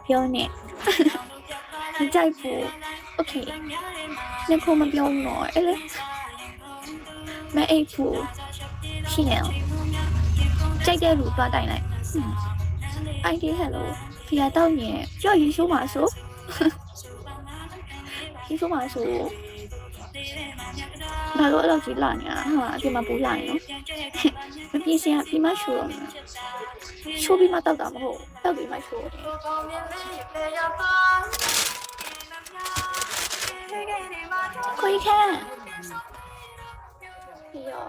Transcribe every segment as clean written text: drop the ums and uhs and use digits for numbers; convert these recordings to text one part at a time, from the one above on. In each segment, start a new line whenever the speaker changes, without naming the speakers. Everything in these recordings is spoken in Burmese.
ပြောနေမကြိုက်ဘူးโอเคနေဖို့မပြောဘူးနော်အဲ့လေမအိတ်ဘူးရှိနေအောင်ကြိုက်တဲ့လူသွားတိုင်လိုက်ID hello ဖေးတောက်နေကြောက်ရေရှိုးပါဆိုရေရှိုးပါဆိုဘာလို့အဲ့လိုကြီးလာနေတာဟာအပြင်မှာပူလာနေနော်မပြေစင်ကပြီးမှရှိုးတော့မယ်ရှိုးပြီးမှတောက်တာမဟုတ်တောက်ပြီးမှရှိုးတယ်ကိုကြီးခန့်ရော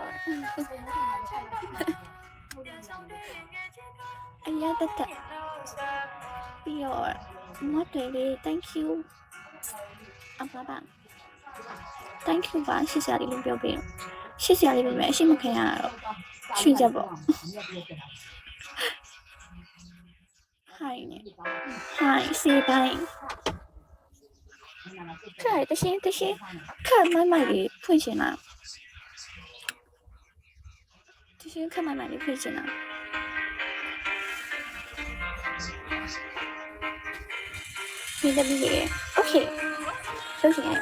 အရာတက်ပြီးတော့မတ်တယ်လေ thank you အပါပါ thank you ပါရှစ်စရာလေးလို့ပြောပေးရှစ်စရာလေးပဲအရှိမခံရတော့ချွေချက်ပေါ့ hi နဲ့ hi စေတိုင်းခါတရှင်းခါမိုင်းလေးဖွင့်ရှင်လားတရှင်းခါမိုင်းလေးဖွင့်ရှင်လားဒီလိုမျိုး okay ဆိုရှင်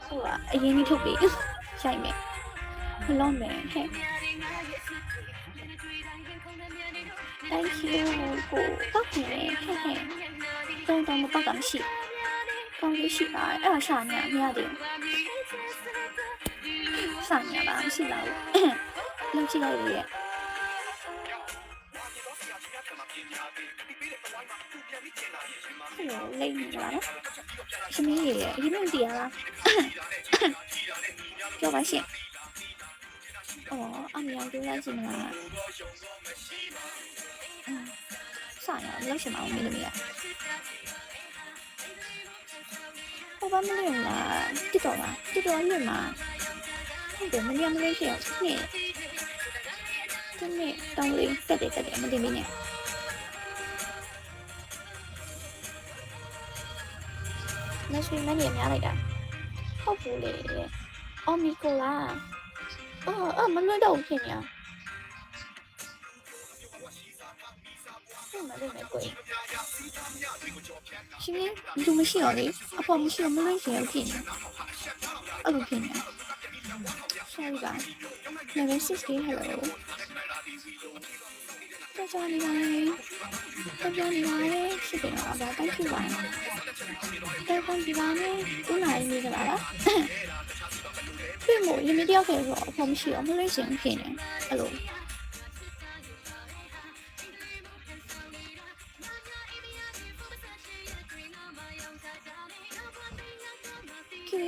ဟိုအရင်ကြီးထုတ်ပြီးရိုက်မယ်ဘလုံးမယ်ဟဲ့ thank you ကိုတောက်နေဟဲ့တော့မပတ်တာမရှိကောင်းလေးရှိပါအဲ့ဒါရှာနေမရတယ်ရှာနေပါမရှိပါဘူးလောက်ကြည့်လိုက်ရဲ့လိမ့်နေတာနော်ရှင်မင်းရဲ့အရင်ကတည်းကလားပြောပါရှင်အမေရောပြောလိုက်ရှင်မလားဆိုင်ရလောက်ရှင်မအောင်မင်းသမီးဟိုဘာမလဲလားတစ်တော့လွတ်မှာဟုတ်တယ်မင်းမလေးဖြစ်အောင်နေ့ဒီနေ့တောင်းလေးတက်တယ်မတင်မင်းနဲ့လက်ရှိမနေများလိုက်တာဟုတ်ဘူးလေအော်မီကိုလာမလွတ်တော့ဖြစ်နေမလို့မကိုရှင်လူမရှိတော့လေအဖေမရှိတော့မလွတ်ရင်ဖြစ်နေအဲ့လိုဖြစ်နေ sorry guys level 60 hello ကြောင်နေပါလေရှိတယ်နော်ဒါတိုက်ကြည့်ပါတော့ကောင်းဒီပါနဲ့ဒီနိုင်နေကြလားပြင်မို့ရင်းတယောက်ခဲ့ဆိုအဖေမရှိတော့မလွတ်ရင်ဖြစ်နေအဲ့လို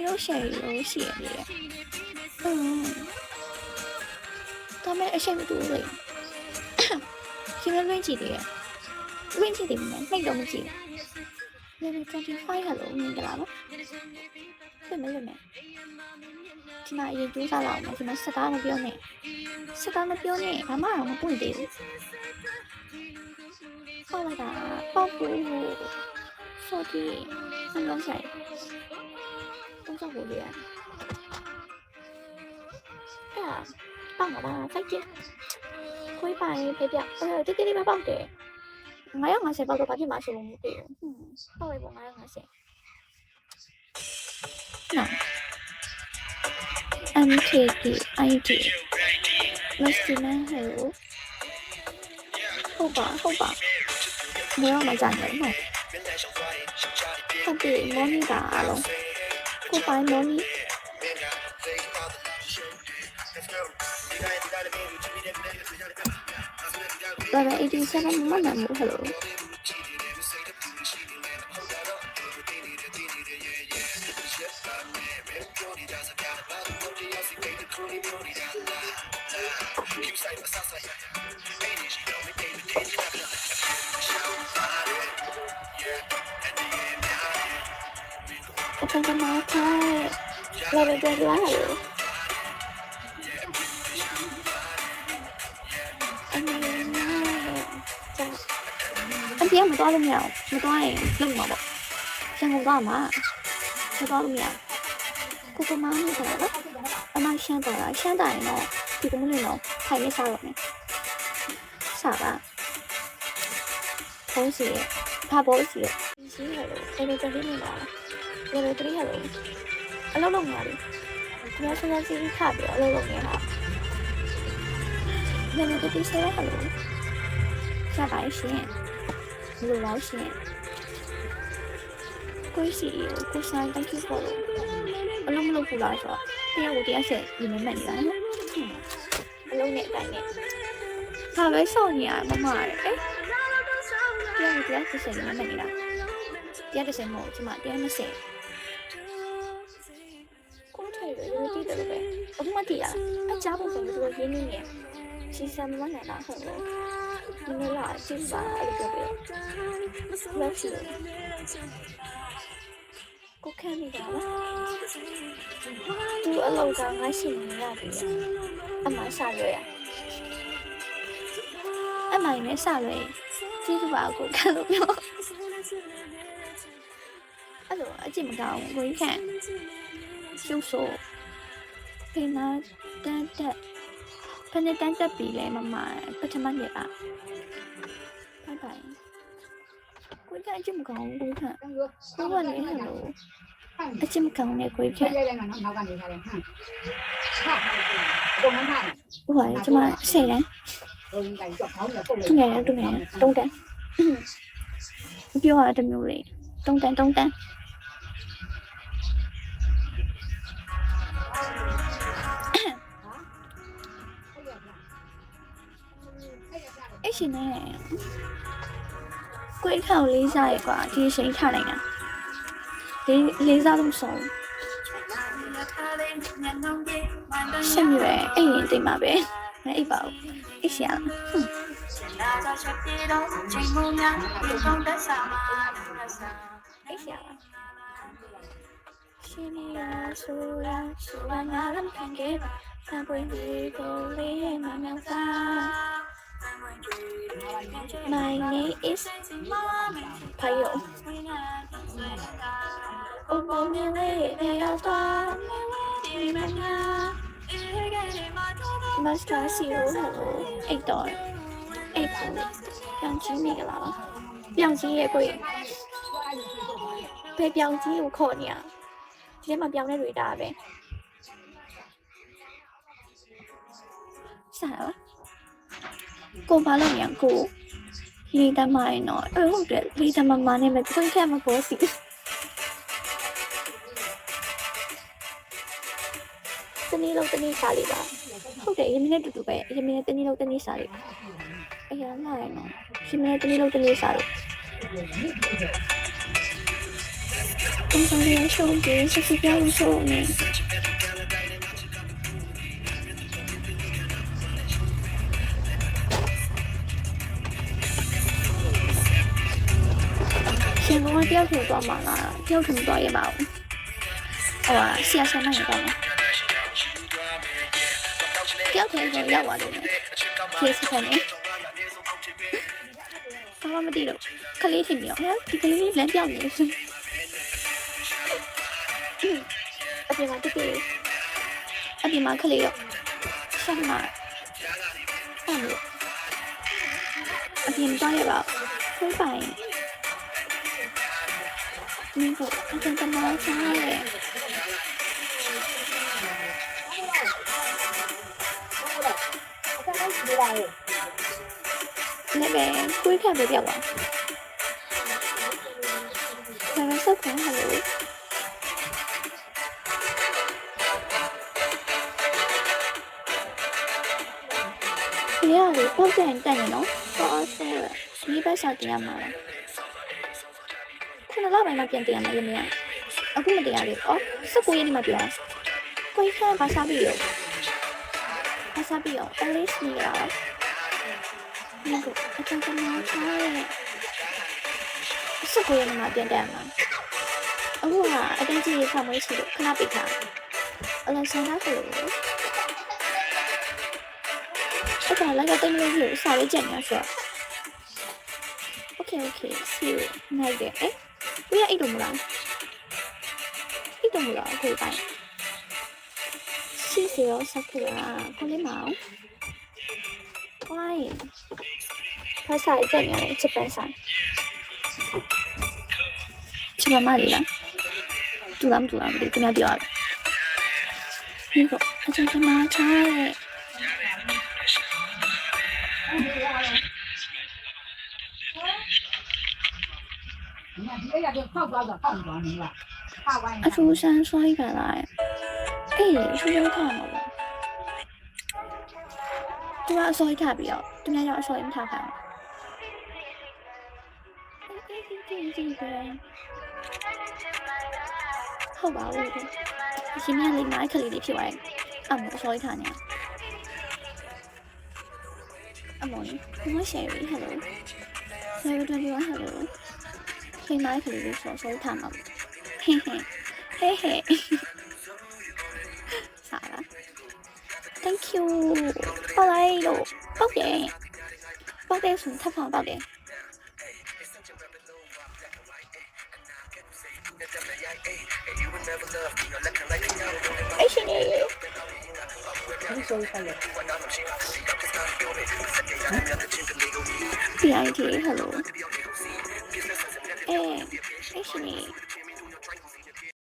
လို့ရှိရတယ်ဒါမဲ့အချိန်မတူဘူးရှင်လွင့်ကြည့်တယ်မင်းနှိတ်တော့မကြည့်ဘူးlevel 25 hello မြင်ကြလားနော်ဖြစ်မလို့နဲ့ဒီမှာအရင်ကျူးစားလာအောင်ဒီမှာစကားမပြောနဲ့ဘာမှမပွင့်သေးဘူးဟောလိုက်တာပေါ့ဘူး40ဘယ်လိုဆိုင်ต้องชอบဘူးလေပေါက်မှာပါဖိုက်ကြည့်ခွေးပိုင်ဖေးပြတိတိလေးပဲပေါက်တယ်950ပေါက်တော့ဘာဖြစ်မှာဆိုလို့မသိဘူးပေါက်လိုက်ပေါ့950နော် MKD ID မရှိမဟဲ့ဟုတ်ပါမရောမကြမ်းတယ်နော်ဟုတ်ပြီမော်နီတာအားလုံးကိုပိုင်မော်နီဒါပေမဲ့87မမှန်ဘူးဟယ်လို我刚刚拿开，来了再来了。anh chị em một to luôn nhỉ? Một to này lưng mà bộ. Xem một to mà. Một to luôn nhỉ? Cô có máu như thế đó. Mang sang tải nó thì cũng lên nó thay mới sao được này. Sao à? ဘောစီရဲ့ဘာဘောစီရဲ့ရှိဟဲ့လို့တော်တော်လေးနေပါလားတော်တော်လေးဟဲ့လို့အလုံးလုံးများလေဒီမှာဆက်လက်စီခါပြီးအလုံးလုံးနေတာလည်းမတူဆဲဟဲ့လို့ဆက်ပါရှင်လူလောက်ရှင်ကိုစီကိုဆိုင် thank you for အလုံးမလုံးပူလာဆိုတော့တရားကိုတရားဆက်ဒီမဲ့မှတ်နေတာနော်အလုံးနဲ့အတိုင်းနဲ့ဘာပဲစောင့်နေရမမရဲ့တရားကိုတရားဆက်နေမှတ်နေတာတရားတစ်စင်မဟုတ်ဒီမှာတရား20ကိုထိုင်ရတီးတယ်ပဲအခုမှတည်ရအချားပုံစံမျိုးရင်းနေနေစီစံမနိုင်တာဟုတ်လို့ဒီနေ့လာကြည့်ပါအဲ့လိုပဲလက်ရှိကိုခံမိတာလားသူအလောက်ကငါရှိနေရတယ်အမဆရွယ်အမိုင်နဲ့ဆရွယ်ကြည့်ပါကိုခံလို့ပြောအဲ့လိုအကြည့်မကောင်းဘူးကိုခံကျုပ်ဆိုဖေနာတန်တက်ဖနဲ့တန်တက်ပြီလေမမပထမနေ့ပါဘိုင်ဘိုင်ကိုခံအကြည့်မကောင်းဘူးကိုခံကိုကလည်းဟဲ့လို့အချစ်မကောင်းနဲ့ကိုခံ
နောက်ကနေထားတယ်ဟမ်ဟာဘုံမထား
ဟိုကကျွန်မဆယ်တန်း
ဘုံတိုင်းကြောက်ခေါင်းနဲ့ပုတ်လိုက်
သူငယ်တုံးတန်းပြောရတဲ့မျိုးလေးတုံးတန်းအဲ့ရှင်နဲ့ကိုယ်ခေါင်းလေးစားရကွာဒီချိန်ထားနိုင်တာလေးစားလို့ဆုံးရှင်းပြီပဲအဲ့ရင်တိတ်မှာပဲမအိပ်ပါဘူးအိပ်ရှာအိပ်ရှာရှင်နေရဆိုတာရှိလာငါလည်းခံခဲ့သံပွင့်ကိုလေးမမြောက်တာ My name is Payo. Oh, me le ata me manya. Master CEO hello. 8တော့8ပြောင်းချင်းနေကြလားပြောင်းချင်းရဲ့ကိုဖေးပြောင်းချင်းကိုခေါ်နေရဒီထဲမှာပြောင်းတဲ့တွေတာပဲစားပါကိုဘာလို့ညာကိုလီတမိုင်းတော့ဟုတ်တယ်လီတမမနဲ့မသုံးခဲ့မှာပေါ်စီတနေ့လောက်တနေ့စားလေးပါဟုတ်တယ်ရမင်းနဲ့တူတူပဲရမင်းနဲ့တနေ့လောက်တနေ့စားလေးအရာလာရနော်ရမင်းနဲ့တနေ့လောက်တနေ့စားလေးဘယ်လိုလဲရှုံးကြည့်စပြောင်းရှုံးနေရှင်ကတယောက်ထင်သွားမှာလားတယောက်ထင်သွားရပါဘူးဟိုဆရာဆရာနိုင်တော့တယောက်ထင်ကိုရောက်သွားတယ်ဖြည့်စခန်းနဲ့ဘာမှမသိတော့ကလေးထင်ပြီးတော့ဒီကလေးလမ်းပြောင်းနေတယ်အပြင်မှာတကယ်အပြင်မှာကလေးတော့ဆက်မှာအဲ့လိုအပြင်သွားရပါခွေးပိုင်你可我真的猫家嘞，那边龟看不掉啊，那个小朋友，你要你包在你带你喏，多少了？你把小弟嘛了。ခုနကပိုင်းမှာပြန်တင်ရမှာရမင်းအခုမတင်ရလေဩ19ရက်နေ့မှာပြန်ကိုကြီးခန့်ဘာစားပြီးရောအလေးစနေရဒီကအချမ်းကမှထားရဲ့19ရက်နေ့မှာပြန်တက်မှာအခုကအတင်းကြီးခါမွေးရှိလို့ခဏပိတ်ထားအလန်ဆန်သားဆိုလို့အဲ့ဒါလည်းတော့တင်းလို့စားရကြနေဆို Okay see you night there ကိုရအိတ်တော့မလားကိုယ်ပိုင်စီစီရောစကူလာကိုလေးမောင်ဝိုင်းဖာဆိုင်ကြနေတယ်ချက်ပန်းဆိုင် ချစ်မမလေးလားတူလားမတူလားမသိဘူးခင်ဗျာပြောရမယ်ဒီကအချင်းချင်းမချားရဲ့
你看，这个就泡不了，泡不了你了，泡完。
အထူးဆန်းဆွဲကြလာရဲ့အေးဆွဲထားမှာပေါ့သူကအစောထားပြီးတော့သူများရောက်အစောမထားခိုင်းဟုတ်ပါဘူးရှင်မလေးမိုက်ကလေးလေးဖြစ်သွားတယ်အမေအစောထားနေအမေမရှိဘူး hello 721 hello ခင်မိုက်ကလေးလေးစောထားမှာဟဲ့ဟဲ့ဟဲ့ဟဲ့စားလား thank you ပေါလိုက်လို့ပေါက်တယ်ပေါက်တယ်ဆိုထပ်ဖောက်ပေါက်တယ်အဲ့ရှင်နေ
你说一下嘞。
PIT hello အဲ့ရှင်နေ